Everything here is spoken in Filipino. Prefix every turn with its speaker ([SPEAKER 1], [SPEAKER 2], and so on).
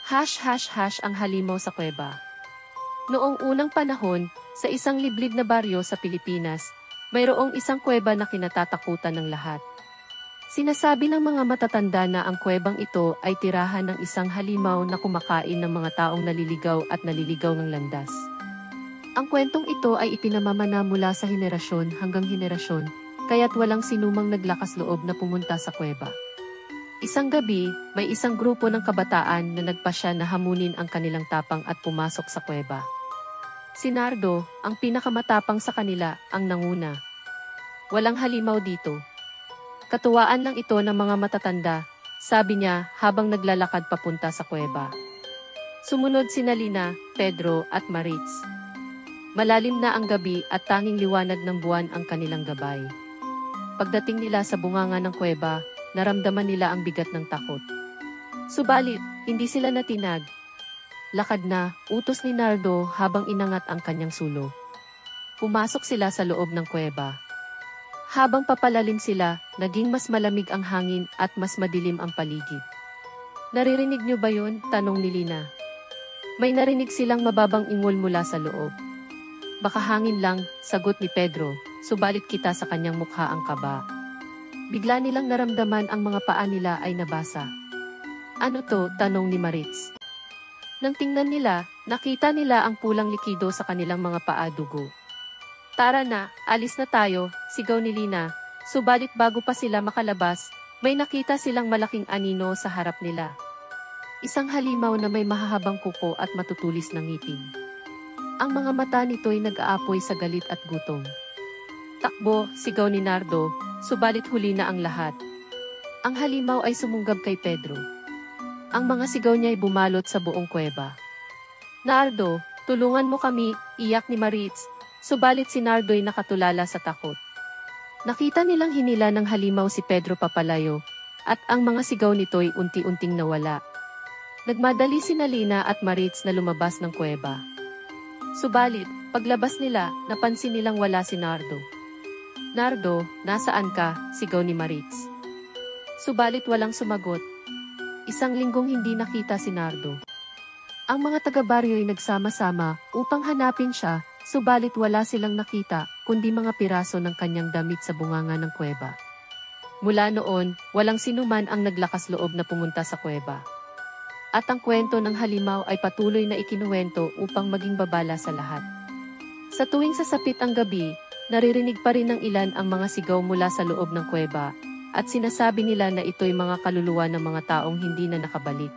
[SPEAKER 1] Ang halimaw sa kuweba. Noong unang panahon, sa isang liblib na baryo sa Pilipinas, mayroong isang kuweba na kinatatakutan ng lahat. Sinasabi ng mga matatanda na ang kuwebang ito ay tirahan ng isang halimaw na kumakain ng mga taong naliligaw at naliligaw ng landas. Ang kwentong ito ay ipinamamana mula sa henerasyon hanggang henerasyon, kaya't walang sinumang naglakas loob na pumunta sa kuweba. Isang gabi, may isang grupo ng kabataan na nagpasya na hamunin ang kanilang tapang at pumasok sa kuweba. Si Nardo, ang pinakamatapang sa kanila, ang nanguna. Walang halimaw dito. Katuwaan lang ito ng mga matatanda, sabi niya habang naglalakad papunta sa kuweba. Sumunod sina Lina, Pedro at Maritz. Malalim na ang gabi at tanging liwanag ng buwan ang kanilang gabay. Pagdating nila sa bunganga ng kuweba, naramdaman nila ang bigat ng takot. Subalit, hindi sila natinag. Lakad na, utos ni Nardo habang inangat ang kanyang sulog. Pumasok sila sa loob ng kuweba. Habang papalalim sila, naging mas malamig ang hangin at mas madilim ang paligid. Naririnig niyo ba yun? Tanong ni Lina. May narinig silang mababang ingol mula sa loob. Baka hangin lang, sagot ni Pedro, subalit kita sa kanyang mukha ang kaba. Bigla nilang naramdaman ang mga paa nila ay nabasa. Ano to? Tanong ni Maritz. Nang tingnan nila, nakita nila ang pulang likido sa kanilang mga paa dugo. Tara na, alis na tayo, sigaw ni Lina, subalit bago pa sila makalabas, may nakita silang malaking anino sa harap nila. Isang halimaw na may mahahabang kuko at matutulis na ngipin. Ang mga mata nito'y nag-aapoy sa galit at gutom. Takbo, sigaw ni Nardo, subalit huli na ang lahat. Ang halimaw ay sumunggab kay Pedro. Ang mga sigaw niya ay bumalot sa buong kuweba. Nardo, tulungan mo kami, iyak ni Maritz, subalit si Nardo ay nakatulala sa takot. Nakita nilang hinila ng halimaw si Pedro papalayo, at ang mga sigaw nito'y unti-unting nawala. Nagmadali sina Lina at Maritz na lumabas ng kuweba. Subalit, paglabas nila, napansin nilang wala si Nardo. Nardo, nasaan ka? Sigaw ni Maritz. Subalit walang sumagot. Isang linggong hindi nakita si Nardo. Ang mga taga-baryo ay nagsama-sama upang hanapin siya, subalit wala silang nakita, kundi mga piraso ng kanyang damit sa bunganga ng kuweba. Mula noon, walang sinuman ang naglakas loob na pumunta sa kuweba. At ang kwento ng halimaw ay patuloy na ikinuwento upang maging babala sa lahat. Sa tuwing sasapit ang gabi, naririnig pa rin ng ilan ang mga sigaw mula sa loob ng kuweba, at sinasabi nila na ito'y mga kaluluwa ng mga taong hindi na nakabalik.